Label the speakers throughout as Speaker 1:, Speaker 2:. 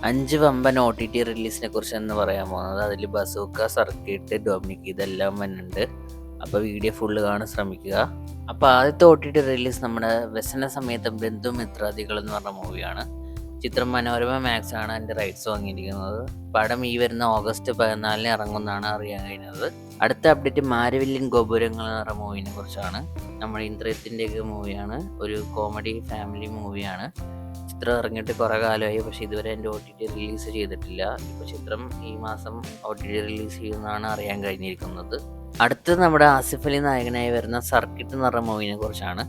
Speaker 1: 5 വമ്പൻ OTT റിലീസിനെ കുറിച്ചാണ് പറയാൻ പോകുന്നത്. അതിൽ ബസൂക്ക, സർക്കിട്ട്, ഡൊമിനിക് ഇതെല്ലാം വരുന്നുണ്ട്. അപ്പോൾ വീഡിയോ ഫുള്ള് കാണാൻ ശ്രമിക്കുക. അപ്പോൾ ആദ്യത്തെ OTT റിലീസ് നമ്മുടെ വ്യസന സമയത്ത് ബന്ധുമിത്രാദികൾ എന്ന് പറഞ്ഞ മൂവിയാണ്. ചിത്രം മനോരമ മാക്സ് ആണ് അതിൻ്റെ റൈറ്റ്സ് വാങ്ങിയിരിക്കുന്നത്. പടം ഈ വരുന്ന ഓഗസ്റ്റ് 14 ഇറങ്ങുമെന്നാണ് അറിയാൻ കഴിഞ്ഞത്. അടുത്ത അപ്ഡേറ്റ് മാരവില്യൻ ഗോപുരങ്ങൾ എന്ന് പറഞ്ഞ മൂവിനെ കുറിച്ചാണ്. നമ്മുടെ ഇന്ദ്രിയത്തിൻ്റെയൊക്കെ മൂവിയാണ്. ഒരു കോമഡി ഫാമിലി മൂവിയാണ്. ചിത്രം ഇറങ്ങിയിട്ട് കുറേ കാലമായി, പക്ഷേ ഇതുവരെ എൻ്റെ OTT റിലീസ് ചെയ്തിട്ടില്ല. ഇപ്പോൾ ചിത്രം ഈ മാസം OTT റിലീസ് ചെയ്യുമെന്നാണ് അറിയാൻ കഴിഞ്ഞിരിക്കുന്നത്. അടുത്തത് നമ്മുടെ ആസിഫ് അലി നായകനായി വരുന്ന സർക്കിട്ട് എന്ന് പറഞ്ഞ മൂവിനെ കുറിച്ചാണ്.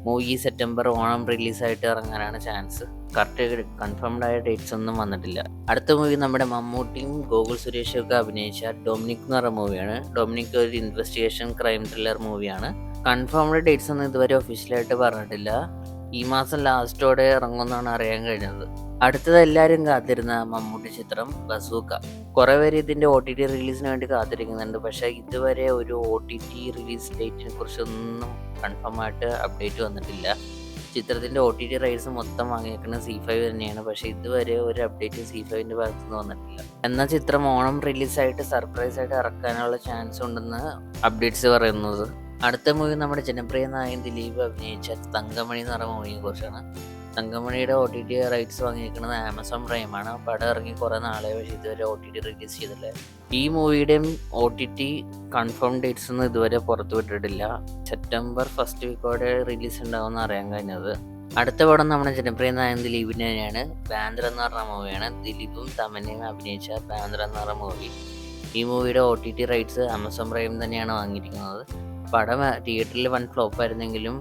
Speaker 1: മൂവി സെപ്റ്റംബർ ഓണം റിലീസായിട്ട് ഇറങ്ങാനാണ് ചാൻസ്. കറക്റ്റ് കൺഫേംഡ് ആയ ഡേറ്റ്സ് ഒന്നും വന്നിട്ടില്ല. അടുത്ത മൂവി നമ്മുടെ മമ്മൂട്ടിയും ഗോകുൽ സുരേഷും ഒക്കെ അഭിനയിച്ച ഡൊമിനിക് എന്ന് പറഞ്ഞ മൂവിയാണ്. ഡൊമിനിക് ഒരു ഇൻവെസ്റ്റിഗേഷൻ ക്രൈം ത്രില്ലർ മൂവിയാണ്. കൺഫേംഡ് ഡേറ്റ്സ് ഒന്നും ഇതുവരെ ഒഫീഷ്യലായിട്ട് പറഞ്ഞിട്ടില്ല. ഈ മാസം ലാസ്റ്റോടെ ഇറങ്ങുമെന്നാണ് അറിയാൻ കഴിഞ്ഞത്. അടുത്തത് എല്ലാവരും കാത്തിരുന്ന മമ്മൂട്ടി ചിത്രം ബസൂക്ക. കുറേ പേര് ഇതിൻ്റെ OTT റിലീസിന് വേണ്ടി കാത്തിരിക്കുന്നുണ്ട്. പക്ഷേ ഇതുവരെ ഒരു OTT റിലീസ് ഡേറ്റിനെ കുറിച്ചൊന്നും കൺഫേം ആയിട്ട് അപ്ഡേറ്റ് വന്നിട്ടില്ല. ചിത്രത്തിൻ്റെ OTT റൈറ്റ്സ് മൊത്തം വാങ്ങിയേക്കുന്നത് C5 തന്നെയാണ്. പക്ഷേ ഇതുവരെ ഒരു അപ്ഡേറ്റ് C5ൻ്റെ ഭാഗത്തുനിന്ന് വന്നിട്ടില്ല. എന്നാൽ ചിത്രം ഓണം റിലീസായിട്ട് സർപ്രൈസായിട്ട് ഇറക്കാനുള്ള ചാൻസ് ഉണ്ടെന്ന് അപ്ഡേറ്റ്സ് പറയുന്നത്. അടുത്ത മൂവി നമ്മുടെ ജനപ്രിയ നായകൻ ദിലീപ് അഭിനയിച്ച തങ്കമണി എന്ന് പറഞ്ഞ മൂവിയെ കുറിച്ചാണ്. തങ്കമണിയുടെ OTT റൈറ്റ്സ് വാങ്ങിയിരിക്കുന്നത് ആമസോൺ പ്രൈമാണ്. പടം ഇറങ്ങി കുറേ നാളെ, പക്ഷേ ഇതുവരെ OTT റിലീസ് ചെയ്തില്ല. ഈ മൂവിയുടെയും OTT കൺഫേം ഡേറ്റ്സ് ഒന്നും ഇതുവരെ പുറത്തു വിട്ടിട്ടില്ല. സെപ്റ്റംബർ ഫസ്റ്റ് വീക്കോടെ റിലീസ് ഉണ്ടാവുമെന്ന് അറിയാൻ കഴിഞ്ഞത്. അടുത്ത പടം നമ്മുടെ ജനപ്രിയ നായകൻ ദിലീപിൻ്റെ തന്നെയാണ്. ബാന്ദ്ര എന്ന് പറഞ്ഞ മൂവിയാണ്. ദിലീപും തമന്നയും അഭിനയിച്ച ബാന്ദ്ര എന്ന് പറഞ്ഞ മൂവി. ഈ മൂവിയുടെ OTT റൈറ്റ്സ് ആമസോൺ പ്രൈം തന്നെയാണ് വാങ്ങിയിരിക്കുന്നത്. പടം തിയേറ്ററിൽ വൻ ഫ്ലോപ്പ് ആയിരുന്നെങ്കിലും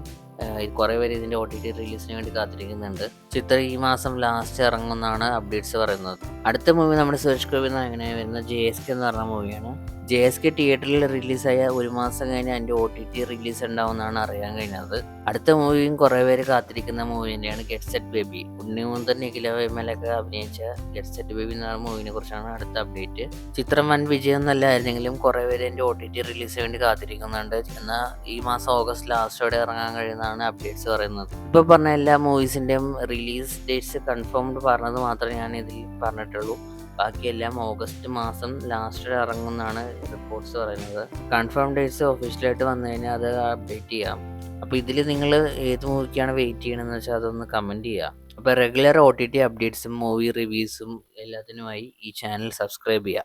Speaker 1: കുറേ പേര് ഇതിൻ്റെ OTT റിലീസിന് വേണ്ടി കാത്തിരിക്കുന്നുണ്ട്. ചിത്രം ഈ മാസം ലാസ്റ്റ് ഇറങ്ങുമെന്നാണ് അപ്ഡേറ്റ്സ് പറയുന്നത്. അടുത്ത മൂവി നമ്മുടെ സുരേഷ് ഗോപി നായകനായി വരുന്ന JSK എന്ന് പറഞ്ഞ മൂവിയാണ്. JSK തിയേറ്ററിൽ റിലീസായ ഒരു മാസം കഴിഞ്ഞ് അതിൻ്റെ OTT റിലീസ് ഉണ്ടാവുമെന്നാണ് അറിയാൻ കഴിഞ്ഞത്. അടുത്ത മൂവിയും കുറേ പേര് കാത്തിരിക്കുന്ന മൂവി തന്നെയാണ് ഗെറ്റ് സെറ്റ് ബേബി. ഉണ്ണിമുന്തൻ, നിഖില വേമലൊക്കെ അഭിനയിച്ച ഗെറ്റ് സെറ്റ് ബേബി എന്ന മൂവിനെ കുറിച്ചാണ് അടുത്ത അപ്ഡേറ്റ്. ചിത്രം വൻ വിജയം നല്ലതായിരുന്നെങ്കിലും കുറേ പേര് എൻ്റെ OTT റിലീസിന് വേണ്ടി കാത്തിരിക്കുന്നുണ്ട്. എന്നാൽ ഈ മാസം ഓഗസ്റ്റ് ലാസ്റ്റോടെ ഇറങ്ങാൻ കഴിയുന്നതാണ് അപ്ഡേറ്റ്സ് പറയുന്നത്. ഇപ്പോൾ പറഞ്ഞ എല്ലാ മൂവീസിൻ്റെയും റിലീസ് ഡേറ്റ്സ് കൺഫേംഡ് പറഞ്ഞത് മാത്രമേ ഞാൻ ഇതിൽ പറഞ്ഞിട്ടുള്ളൂ. ബാക്കിയെല്ലാം ഓഗസ്റ്റ് മാസം ലാസ്റ്റിൽ ഇറങ്ങുമെന്നാണ് റിപ്പോർട്ട്സ് പറയുന്നത്. കൺഫേം ഡേറ്റ്സ് ഒഫീഷ്യലായിട്ട് വന്നു കഴിഞ്ഞാൽ അത് അപ്ഡേറ്റ് ചെയ്യാം. അപ്പോൾ ഇതിൽ നിങ്ങൾ ഏത് മൂവിക്കാണ് വെയിറ്റ് ചെയ്യണമെന്ന് വെച്ചാൽ അതൊന്ന് കമൻറ്റ് ചെയ്യുക. അപ്പോൾ റെഗുലർ OTT അപ്ഡേറ്റ്സും മൂവി റിവ്യൂസും എല്ലാത്തിനുമായി ഈ ചാനൽ സബ്സ്ക്രൈബ് ചെയ്യുക.